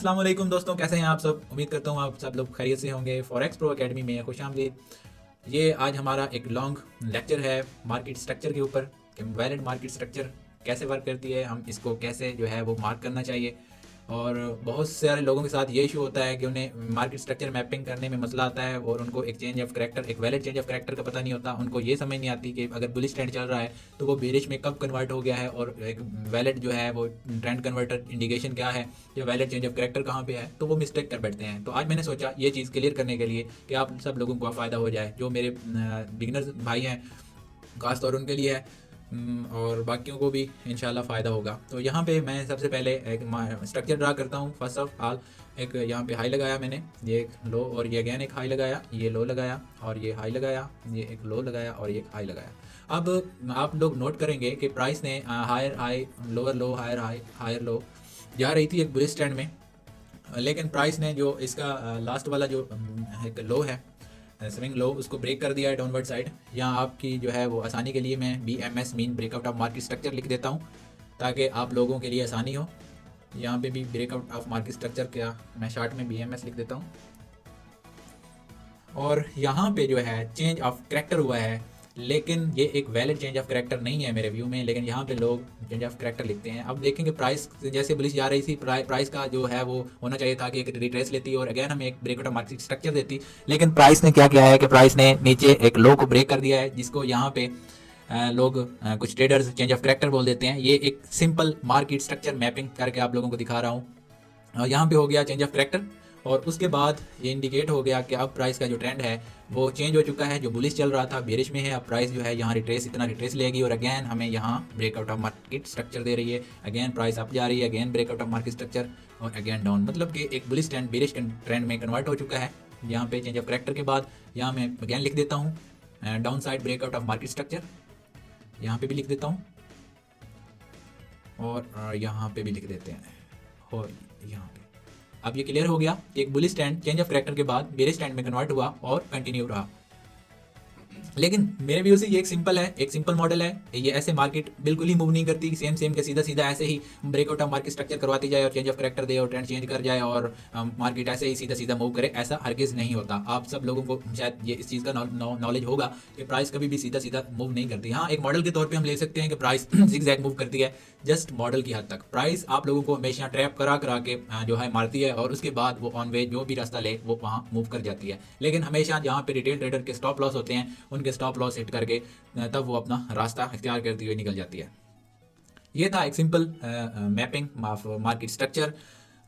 अस्सलाम वालेकुम दोस्तों, कैसे हैं आप सब। उम्मीद करता हूँ आप सब लोग खैरियत से होंगे। फॉरेक्स प्रो एकेडमी में खुशामदीद। ये आज हमारा एक लॉन्ग लेक्चर है मार्केट स्ट्रक्चर के ऊपर कि वैलिड मार्केट स्ट्रक्चर कैसे वर्क करती है, हम इसको कैसे जो है वो मार्क करना चाहिए। और बहुत सारे लोगों के साथ ये इशू होता है कि उन्हें मार्केट स्ट्रक्चर मैपिंग करने में मसला आता है और उनको एक चेंज ऑफ करैक्टर, एक वैलिड चेंज ऑफ करैक्टर का पता नहीं होता। उनको ये समझ नहीं आती कि अगर बुलिश ट्रेंड चल रहा है तो वो बेरिश में कब कन्वर्ट हो गया है और एक वैलिड जो है वो ट्रेंड कन्वर्टर इंडिकेशन क्या है, या वैलिड चेंज ऑफ करैक्टर कहाँ पे है, तो वो मिस्टेक कर बैठते हैं। तो आज मैंने सोचा ये चीज़ क्लियर करने के लिए कि आप सब लोगों को फ़ायदा हो जाए, जो मेरे बिगिनर्स भाई हैं खासतौर उनके लिए है, और बाकियों को भी इंशाल्लाह फ़ायदा होगा। तो यहाँ पे मैं सबसे पहले एक स्ट्रक्चर ड्रा करता हूँ। फर्स्ट ऑफ ऑल एक यहाँ पे हाई लगाया मैंने, ये एक लो और ये अगेन एक हाई लगाया, ये लो लगाया और ये हाई लगाया, ये एक लो लगाया और ये एक हाई लगाया। अब आप लोग नोट करेंगे कि प्राइस ने higher high lower low higher high higher low जा रही थी एक बुलिश ट्रेंड में, लेकिन प्राइस ने जो इसका लास्ट वाला जो एक लो है स्विंग लो, उसको ब्रेक कर दिया है डाउनवर्ड साइड। यहाँ आपकी जो है वो आसानी के लिए मैं BMS mean breakout of market structure लिख देता हूँ ताकि आप लोगों के लिए आसानी हो। यहाँ पे भी ब्रेकआउट ऑफ मार्केट स्ट्रक्चर क्या मैं शार्ट में BMS लिख देता हूँ। और यहाँ पे जो है चेंज ऑफ करैक्टर हुआ है, लेकिन ये एक वैलिड चेंज ऑफ करैक्टर नहीं है मेरे व्यू में, लेकिन यहाँ पे लोग चेंज ऑफ करैक्टर लिखते हैं। अब देखेंगे प्राइस जैसे बुलिश जा रही थी, प्राइस का जो है वो होना चाहिए था कि एक रिट्रेस लेती और अगेन हमें एक ब्रेकआउट ऑफ मार्केट स्ट्रक्चर देती, लेकिन प्राइस ने क्या किया है कि प्राइस ने नीचे एक लो को ब्रेक कर दिया है, जिसको यहाँ पे लोग कुछ ट्रेडर्स चेंज ऑफ करैक्टर बोल देते हैं। ये एक सिंपल मार्केट स्ट्रक्चर मैपिंग करके आप लोगों को दिखा रहा हूँ। यहाँ पे हो गया चेंज ऑफ करैक्टर और उसके बाद ये इंडिकेट हो गया कि अब प्राइस का जो ट्रेंड है वो चेंज हो चुका है। जो बुलिश चल रहा था बेरिश में है, अब प्राइस जो है यहाँ रिट्रेस इतना रिट्रेस लेगी और अगेन हमें यहाँ ब्रेकआउट ऑफ मार्केट स्ट्रक्चर दे रही है। अगेन प्राइस अप जा रही है, again breakout of market structure और अगेन डाउन, मतलब कि एक बुलिश ट्रेंड बेरिश ट्रेंड में कन्वर्ट हो चुका है। यहाँ पे चेंज ऑफ करैक्टर के बाद यहाँ मैं अगेन लिख देता हूँ down side breakout of market structure, यहाँ पे भी लिख देता हूँ और यहाँ पे भी लिख देते हैं और यहाँ पे। अब ये क्लियर हो गया, एक bullish trend change of character के बाद बेरिश ट्रेंड में कन्वर्ट हुआ और कंटिन्यू रहा। लेकिन मेरे व्यू से ये एक सिंपल है, एक सिंपल मॉडल है। ये ऐसे मार्केट बिल्कुल ही मूव नहीं करती सेम सेम के सीधा सीधा ऐसे ही ब्रेकआउट ऑफ मार्केट स्ट्रक्चर करवाती जाए और चेंज ऑफ करैक्टर दे और ट्रेंड चेंज कर जाए और मार्केट ऐसे ही सीधा सीधा मूव करे, ऐसा हरगिज़ नहीं होता। आप सब लोगों को शायद ये इस चीज़ का नॉलेज होगा कि प्राइस कभी भी सीधा सीधा मूव नहीं करती। हाँ, एक मॉडल के तौर पर हम ले सकते हैं कि प्राइस ज़िगज़ैग मूव करती है, जस्ट मॉडल की हद तक। प्राइस आप लोगों को हमेशा ट्रैप करा करा के जो है मारती है और उसके बाद वो ऑन वे जो भी रास्ता ले वो वहाँ मूव कर जाती है। लेकिन हमेशा जहाँ पे रिटेल ट्रेडर के स्टॉप लॉस होते हैं उनके स्टॉप लॉस हिट करके तब वो अपना रास्ता इख्तियार करती हुई निकल जाती है। ये था एक simple mapping of market structure.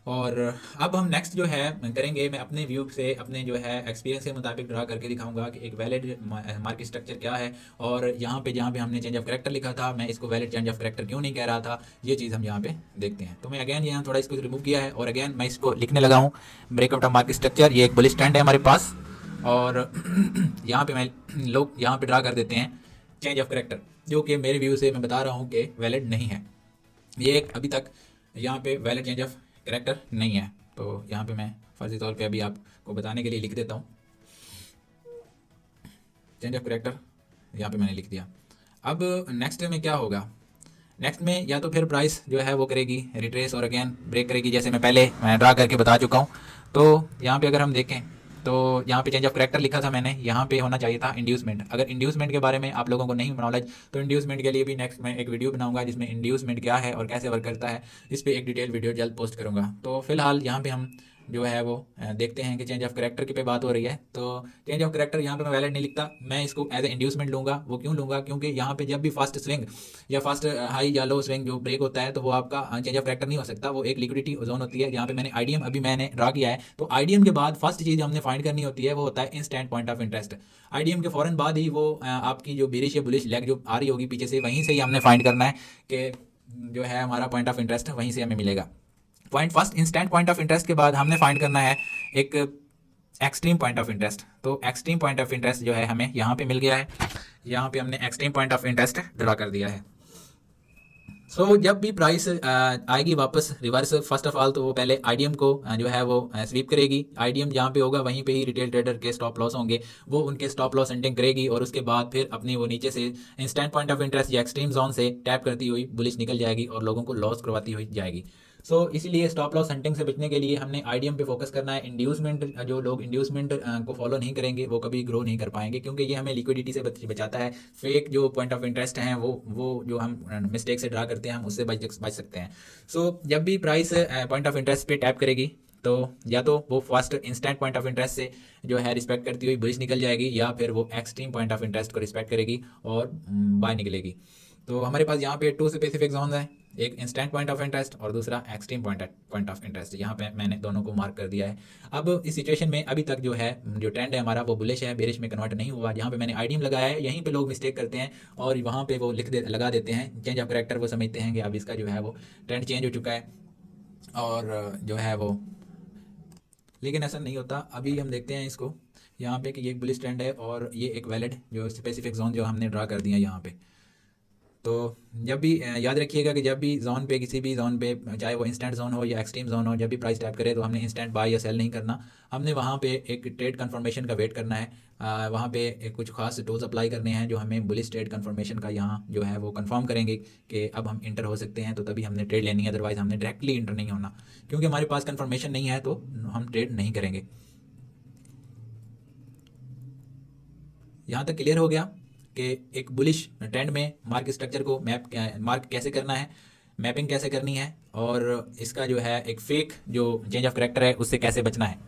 और अब हम नेक्स्ट जो है करेंगे, मैं अपने व्यू से अपने जो है एक्सपीरियंस के मुताबिक ड्रा करके दिखाऊंगा कि एक वैलिड मार्केट स्ट्रक्चर क्या है। और यहाँ पे जहाँ पे हमने चेंज ऑफ करैक्टर लिखा था, मैं इसको वैलिड चेंज ऑफ करैक्टर क्यों नहीं कह रहा था, ये चीज़ हम यहाँ पे देखते हैं। तो मैं अगेन यहाँ थोड़ा इसको रिमूव किया है और अगेन मैं इसको लिखने लगा हूँ ब्रेकआउट ऑफ मार्केट स्ट्रक्चर। ये एक बुलिश ट्रेंड है हमारे पास और यहाँ पे मैं लोग यहाँ पे ड्रा कर देते हैं चेंज ऑफ करैक्टर, जो कि मेरे व्यू से मैं बता रहा हूँ कि वैलिड नहीं है। ये एक अभी तक यहाँ पे वैलिड चेंज ऑफ करैक्टर नहीं है। तो यहाँ पे मैं फर्जी तौर पे अभी आपको बताने के लिए लिख देता हूँ चेंज ऑफ करैक्टर, यहाँ पे मैंने लिख दिया। अब नेक्स्ट में क्या होगा, नेक्स्ट में या तो फिर प्राइस जो है वो करेगी रिट्रेस और अगेन ब्रेक करेगी, जैसे मैं पहले ड्रा करके बता चुका हूँ। तो यहाँ पे अगर हम देखें तो यहाँ पे चेंज ऑफ करैक्टर लिखा था मैंने, यहाँ पे होना चाहिए था इंड्यूसमेंट। अगर इंड्यूसमेंट के बारे में आप लोगों को नहीं नॉलेज तो इंड्यूसमेंट के लिए भी नेक्स्ट मैं एक वीडियो बनाऊंगा जिसमें इंड्यूसमेंट क्या है और कैसे वर्क करता है, इस पर एक डिटेल वीडियो जल्द पोस्ट करूँगा। तो फिलहाल यहाँ पे हम जो है वो देखते हैं कि चेंज ऑफ करैक्टर की पे बात हो रही है। तो चेंज ऑफ करैक्टर यहाँ पे मैं वैलिड नहीं लिखता, मैं इसको एज ए इंड्यूसमेंट लूँगा। वो क्यों लूँगा, क्योंकि यहाँ पे जब भी फास्ट स्विंग या फास्ट हाई या लो स्विंग जो ब्रेक होता है तो वो आपका चेंज ऑफ करैक्टर नहीं हो सकता, वो एक लिक्विडिटी जोन होती है। यहाँ पे मैंने आईडीएम अभी मैंने ड्रा किया है, तो आईडीएम के बाद फर्स्ट चीज़ हमने फाइंड करनी होती है वो होता है instant point of interest. IDM के फौरन बाद ही वो आपकी जो बेरिश या बुलिश लेग जो आ रही होगी पीछे से, वहीं से ही हमने फाइंड करना है कि जो है हमारा पॉइंट ऑफ इंटरेस्ट वहीं से हमें मिलेगा। Point first instant point of interest के बाद हमने फाइंड करना है एक एक्सट्रीम पॉइंट ऑफ इंटरेस्ट। तो एक्सट्रीम पॉइंट ऑफ इंटरेस्ट जो है हमें यहाँ पे मिल गया है, यहाँ पे हमने extreme point of interest draw कर दिया है। सो जब भी प्राइस आएगी वापस रिवर्स, फर्स्ट ऑफ ऑल तो वो पहले आईडीएम को जो है वो स्वीप करेगी। आईडीएम जहाँ पे होगा वहीं पे ही रिटेल ट्रेडर के स्टॉप लॉस होंगे, वो उनके स्टॉप लॉस एंडिंग करेगी और उसके बाद फिर अपनी वो नीचे से इंस्टेंट पॉइंट ऑफ इंटरेस्ट या एक्सट्रीम जोन से टैप करती हुई बुलिश निकल जाएगी और लोगों को लॉस करवाती हुई जाएगी। सो इसीलिए स्टॉप लॉस हंटिंग से बचने के लिए हमने आईडीएम पे फोकस करना है। इंड्यूसमेंट, जो लोग इंड्यूसमेंट को फॉलो नहीं करेंगे वो कभी ग्रो नहीं कर पाएंगे, क्योंकि ये हमें लिक्विडिटी से बचाता है। फेक जो पॉइंट ऑफ इंटरेस्ट हैं वो जो हम मिस्टेक से ड्रा करते हैं हम उससे बच सकते हैं। सो जब भी प्राइस पॉइंट ऑफ इंटरेस्ट पे टैप करेगी तो या तो वो first instant point of interest से जो है रिस्पेक्ट करती हुई बुलिश निकल जाएगी, या फिर वो एक्सट्रीम पॉइंट ऑफ इंटरेस्ट को रिस्पेक्ट करेगी और बाय निकलेगी। तो हमारे पास यहाँ पे 2 स्पेसिफिक जोन है, एक इंस्टेंट पॉइंट ऑफ इंटरेस्ट और दूसरा एक्सट्रीम पॉइंट ऑफ इंटरेस्ट। यहाँ पे मैंने दोनों को मार्क कर दिया है। अब इस सिचुएशन में अभी तक जो है जो ट्रेंड है हमारा वो बुलिश है, बेरिश में कन्वर्ट नहीं हुआ। जहाँ पे मैंने आईडीएम लगाया है यहीं पे लोग मिस्टेक करते हैं और वहाँ पे वो लगा देते हैं चेंज ऑफ करेक्टर। वो समझते हैं कि अब इसका जो है वो ट्रेंड चेंज हो चुका है और जो है वो, लेकिन ऐसा नहीं होता। अभी हम देखते हैं इसको यहाँ पे कि ये एक बुलिश ट्रेंड है और ये एक वैलिड जो स्पेसिफिक जोन जो हमने ड्रा कर दिया यहाँ पे। तो जब भी याद रखिएगा कि जब भी जोन पे, किसी भी जोन पे, चाहे वो इंस्टेंट जोन हो या एक्सट्रीम जोन हो, जब भी प्राइस टैप करे तो हमने इंस्टेंट बाय या सेल नहीं करना। हमने वहाँ पे एक ट्रेड कंफर्मेशन का वेट करना है। वहाँ पे कुछ खास टूल्स अप्लाई करने हैं जो हमें बुलिश ट्रेड कंफर्मेशन का यहाँ जो है वो कंफर्म करेंगे कि अब हम इंटर हो सकते हैं, तो तभी हमने ट्रेड लेनी है। अदरवाइज हमने डायरेक्टली इंटर नहीं होना, क्योंकि हमारे पास कंफर्मेशन नहीं है तो हम ट्रेड नहीं करेंगे। यहाँ तक क्लियर हो गया कि एक बुलिश ट्रेंड में मार्क स्ट्रक्चर को मार्क कैसे करना है, मैपिंग कैसे करनी है, और इसका जो है एक फेक जो चेंज ऑफ करेक्टर है उससे कैसे बचना है।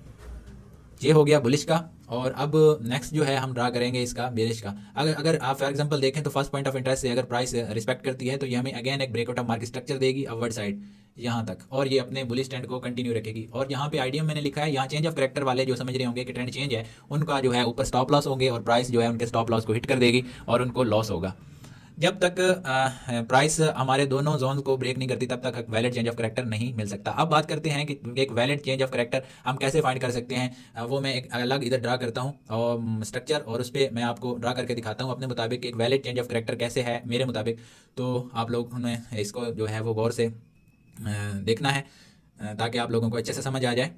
ये हो गया बुलिश का। और अब नेक्स्ट जो है हम ड्रा करेंगे इसका बेरिश का। अगर आप फॉर एग्जांपल देखें तो फर्स्ट पॉइंट ऑफ इंटरेस्ट से अगर प्राइस रिस्पेक्ट करती है तो ये हमें अगेन एक ब्रेकआउट ऑफ मार्केट स्ट्रक्चर देगी अपवर्ड साइड यहाँ तक, और ये अपने बुलिश ट्रेंड को कंटिन्यू रखेगी। और यहाँ पे आईडीएम मैंने लिखा है, यहाँ चेंज ऑफ करेक्टर वाले जो समझ रहे होंगे कि ट्रेंड चेंज है उनका जो है ऊपर स्टॉप लॉस होंगे और प्राइस जो है उनके स्टॉप लॉस को हिट कर देगी और उनको लॉस होगा। जब तक प्राइस हमारे दोनों जोन को ब्रेक नहीं करती तब तक वैलिड चेंज ऑफ करेक्टर नहीं मिल सकता। अब बात करते हैं कि एक वैलिड चेंज ऑफ करेक्टर हम कैसे फाइंड कर सकते हैं। वो मैं एक अलग इधर ड्रा करता हूँ और स्ट्रक्चर, और उस पर मैं आपको ड्रा करके दिखाता हूँ अपने मुताबिक एक वैलिड चेंज ऑफ करेक्टर कैसे है मेरे मुताबिक। तो आप लोग ने इसको जो है वो गौर से देखना है ताकि आप लोगों को अच्छे से समझ आ जाए।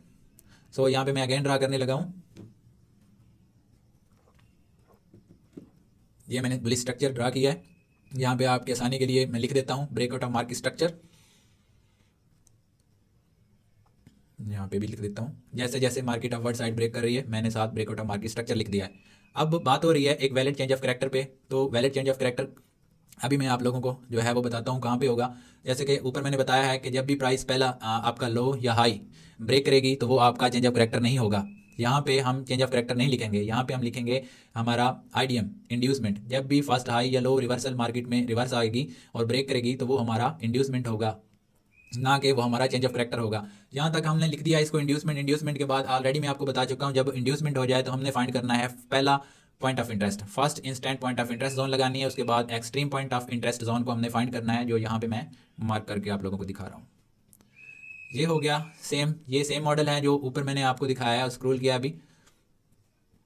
सो यहाँ पे मैं अगेन ड्रा करने लगा हूँ। ये मैंने बुलिश स्ट्रक्चर ड्रा किया है। यहाँ पे आपके आसानी के लिए मैं लिख देता हूँ ब्रेकआउट ऑफ मार्केट स्ट्रक्चर, यहाँ पे भी लिख देता हूँ। जैसे जैसे मार्केट अपवर्ड साइड ब्रेक कर रही है मैंने साथ ब्रेकआउट ऑफ मार्केट स्ट्रक्चर लिख दिया है। अब बात हो रही है एक वैलिड चेंज ऑफ करेक्टर पे। तो वैलिड चेंज ऑफ करेक्टर अभी मैं आप लोगों को जो है वो बताता हूँ कहाँ पे होगा। जैसे कि ऊपर मैंने बताया है कि जब भी प्राइस पहला आपका लो या हाई ब्रेक करेगी तो वो आपका चेंज ऑफ करेक्टर नहीं होगा। यहाँ पे हम चेंज ऑफ करेक्टर नहीं लिखेंगे, यहाँ पे हम लिखेंगे हमारा आईडीएम इंड्यूसमेंट। जब भी फर्स्ट हाई या लो रिवर्सल मार्केट में रिवर्स आएगी और ब्रेक करेगी तो वो हमारा इंड्यूसमेंट होगा, ना कि वो हमारा चेंज ऑफ करेक्टर होगा। यहाँ तक हमने लिख दिया इसको इंड्यूसमेंट। इंड्यूसमेंट के बाद ऑलरेडी मैं आपको बता चुका हूँ जब इंड्यूसमेंट हो जाए तो हमने फाइंड करना है पहला point of interest, first instant point of interest zone लगानी है। उसके बाद extreme point of interest zone को हमने फाइंड करना है, जो यहाँ पे मैं मार्क करके आप लोगों को दिखा रहा हूँ। ये हो गया सेम, ये सेम मॉडल है जो ऊपर मैंने आपको दिखाया है, स्क्रॉल किया अभी।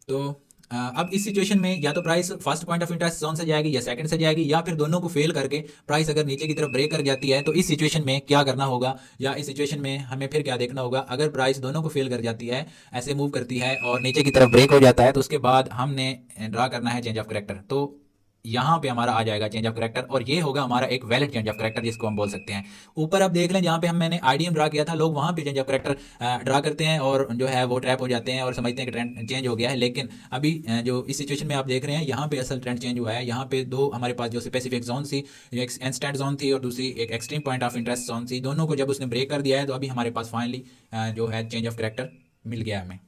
तो अब इस सिचुएशन में या तो price first point of interest zone से जाएगी या सेकंड से जाएगी, या फिर दोनों को फेल करके प्राइस अगर नीचे की तरफ ब्रेक कर जाती है तो इस सिचुएशन में क्या करना होगा, या इस सिचुएशन में हमें फिर क्या देखना होगा। अगर प्राइस दोनों को फेल कर जाती है, ऐसे मूव करती है और नीचे की तरफ ब्रेक हो जाता है, तो उसके बाद हमने ड्रा करना है चेंज ऑफ करेक्टर। तो यहाँ पे हमारा आ जाएगा चेंज ऑफ करेक्टर और ये होगा हमारा एक वैलिड चेंज ऑफ करेक्टर जिसको हम बोल सकते हैं। ऊपर आप देख लें जहाँ पे मैंने आईडीएम ड्रा किया था, लोग वहाँ पे चेंज ऑफ करेक्टर ड्रा करते हैं और जो है वो ट्रैप हो जाते हैं और समझते हैं कि ट्रेंड चेंज हो गया है। लेकिन अभी जो इस सिचुएशन में आप देख रहे हैं यहाँ पे असल ट्रेंड चेंज हुआ है। यहाँ पे दो हमारे पास जो स्पेसिफिक जोन थी, एक इंस्टेंट जोन थी और दूसरी एक extreme point of interest zone थी, दोनों को जब उसने ब्रेक कर दिया है तो अभी हमारे पास फाइनली जो है चेंज ऑफ करेक्टर मिल गया है हमें।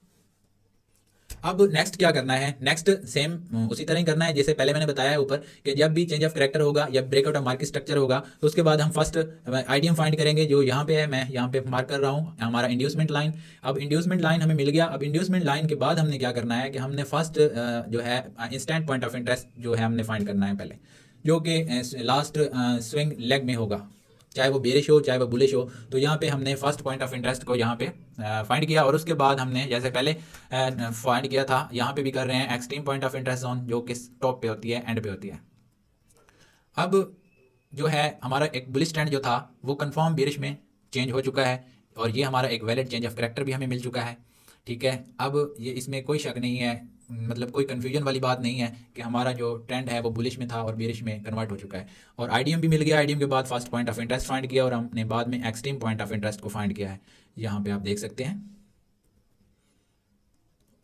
अब नेक्स्ट क्या करना है, नेक्स्ट सेम उसी तरह ही करना है जैसे पहले मैंने बताया है ऊपर कि जब भी चेंज ऑफ करेक्टर होगा या ब्रेकआउट ऑफ मार्केट स्ट्रक्चर होगा तो उसके बाद हम फर्स्ट आईडीएम फाइंड करेंगे, जो यहाँ पे है, मैं यहाँ पे मार्क कर रहा हूँ हमारा इंड्यूसमेंट लाइन। अब इंड्यूसमेंट लाइन हमें मिल गया। अब इंड्यूसमेंट लाइन के बाद हमने क्या करना है कि हमने फर्स्ट जो है इंस्टेंट पॉइंट ऑफ इंटरेस्ट जो है हमने फाइंड करना है पहले, जो कि लास्ट स्विंग लेग में होगा, चाहे वो बेरिश हो चाहे वो बुलिश हो। तो यहाँ पे हमने फर्स्ट पॉइंट ऑफ इंटरेस्ट को यहाँ पे फाइंड किया और उसके बाद हमने जैसे पहले फाइंड किया था यहाँ पे भी कर रहे हैं extreme point of interest zone, जो कि टॉप पे होती है, एंड पे होती है। अब जो है हमारा एक बुलिश ट्रेंड जो था वो कंफर्म बेरिश में चेंज हो चुका है और ये हमारा एक वैलिड चेंज ऑफ करेक्टर भी हमें मिल चुका है। ठीक है, अब ये इसमें कोई शक नहीं है मतलब कोई कन्फ्यूजन वाली बात नहीं है कि हमारा जो ट्रेंड है वो बुलिश में था और बेरिश में कन्वर्ट हो चुका है। और आईडीएम भी मिल गया, आईडीएम के बाद first point of interest find किया और हमने बाद में एक्सट्रीम पॉइंट ऑफ इंटरेस्ट को फाइंड किया है, यहाँ पे आप देख सकते हैं।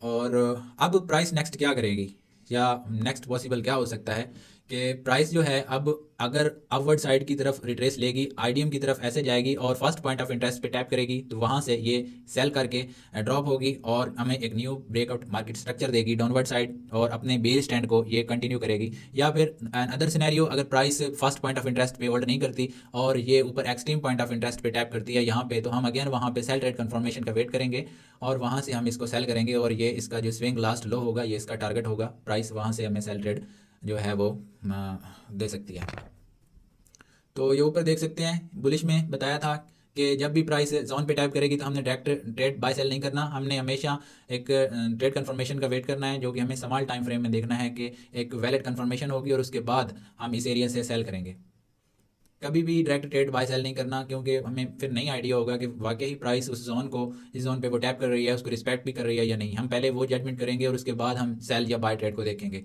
और अब प्राइस नेक्स्ट क्या करेगी या नेक्स्ट पॉसिबल क्या हो सकता है कि प्राइस जो है अब अगर अपवर्ड साइड की तरफ रिट्रेस लेगी, आईडीएम की तरफ ऐसे जाएगी और फर्स्ट पॉइंट ऑफ इंटरेस्ट पे टैप करेगी, तो वहाँ से ये सेल करके ड्रॉप होगी और हमें एक न्यू ब्रेकआउट मार्केट स्ट्रक्चर देगी डाउनवर्ड साइड और अपने बेस स्टैंड को ये कंटिन्यू करेगी। या फिर अदर सिनेरियो, अगर price first point of interest पे होल्ड नहीं करती और ये ऊपर एक्सट्रीम पॉइंट ऑफ इंटरेस्ट पे टैप करती है यहाँ पे, तो हम अगेन वहाँ पे सेल ट्रेड कंफर्मेशन का वेट करेंगे और वहाँ से हम इसको सेल करेंगे और ये इसका जो स्विंग लास्ट लो होगा ये इसका टारगेट होगा। प्राइस वहाँ से हमें सेल ट्रेड जो है वो दे सकती है। तो ये ऊपर देख सकते हैं, बुलिश में बताया था कि जब भी प्राइस जोन पे टाइप करेगी तो हमने डायरेक्ट ट्रेड बाय सेल नहीं करना, हमने हमेशा एक ट्रेड कंफर्मेशन का वेट करना है, जो कि हमें स्मॉल टाइम फ्रेम में देखना है कि एक वैलिड कंफर्मेशन होगी और उसके बाद हम इस एरिया से सेल करेंगे। कभी भी डायरेक्ट ट्रेड बाय सेल नहीं करना, क्योंकि हमें फिर नहीं आइडिया होगा कि वाकई प्राइस उस जोन को, जिस जोन पे वो टैप कर रही है उसको रिस्पेक्ट भी कर रही है या नहीं। हम पहले वो जजमेंट करेंगे और उसके बाद हम सेल या बाय ट्रेड को देखेंगे।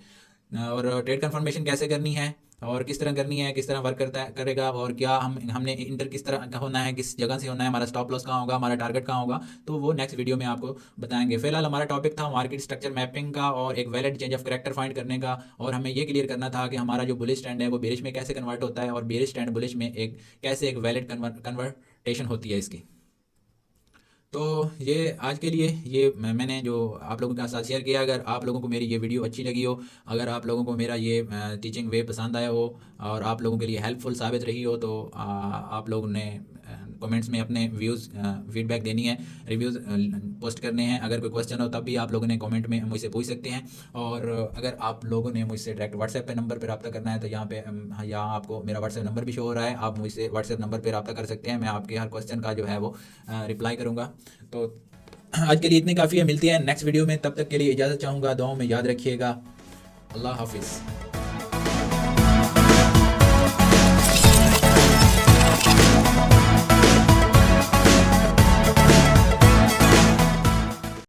और ट्रेड कंफर्मेशन कैसे करनी है और किस तरह करनी है, किस तरह वर्क करेगा और क्या हमने इंटर किस तरह का होना है, किस जगह से होना है, हमारा स्टॉप लॉस कहाँ होगा, हमारा टारगेट कहाँ होगा, तो वो नेक्स्ट वीडियो में आपको बताएंगे। फिलहाल हमारा टॉपिक था मार्केट स्ट्रक्चर मैपिंग का और एक valid change of character find करने का, और हमें ये क्लियर करना था कि हमारा जो बुलिश ट्रेंड है वो बेरिश में कैसे कन्वर्ट होता है और बेरिश ट्रेंड बुलिश में एक कैसे एक वैलिड कन्वर्टेशन होती है इसकी। तो ये आज के लिए ये मैंने जो आप लोगों के साथ शेयर किया। अगर आप लोगों को मेरी ये वीडियो अच्छी लगी हो, अगर आप लोगों को मेरा ये टीचिंग वे पसंद आया हो और आप लोगों के लिए हेल्पफुल साबित रही हो, तो आप लोगों ने कमेंट्स में अपने व्यूज़ फीडबैक देनी है, रिव्यूज़ पोस्ट करने हैं। अगर कोई क्वेश्चन हो तब भी आप लोगों ने कमेंट में मुझसे पूछ सकते हैं। और अगर आप लोगों ने मुझसे डायरेक्ट व्हाट्सएप पे नंबर पर रब्ता करना है तो यहाँ पे यहाँ आपको मेरा व्हाट्सएप नंबर भी शो हो रहा है, आप मुझसे व्हाट्सएप नंबर पर रब्ता कर सकते हैं। मैं आपके हर क्वेश्चन का जो है वो रिप्लाई करूँगा। तो आज के लिए इतनी काफ़ी है, मिलती है नेक्स्ट वीडियो में, तब तक के लिए इजाज़त चाहूँगा। दुआओं में याद रखिएगा। अल्लाह हाफिज़।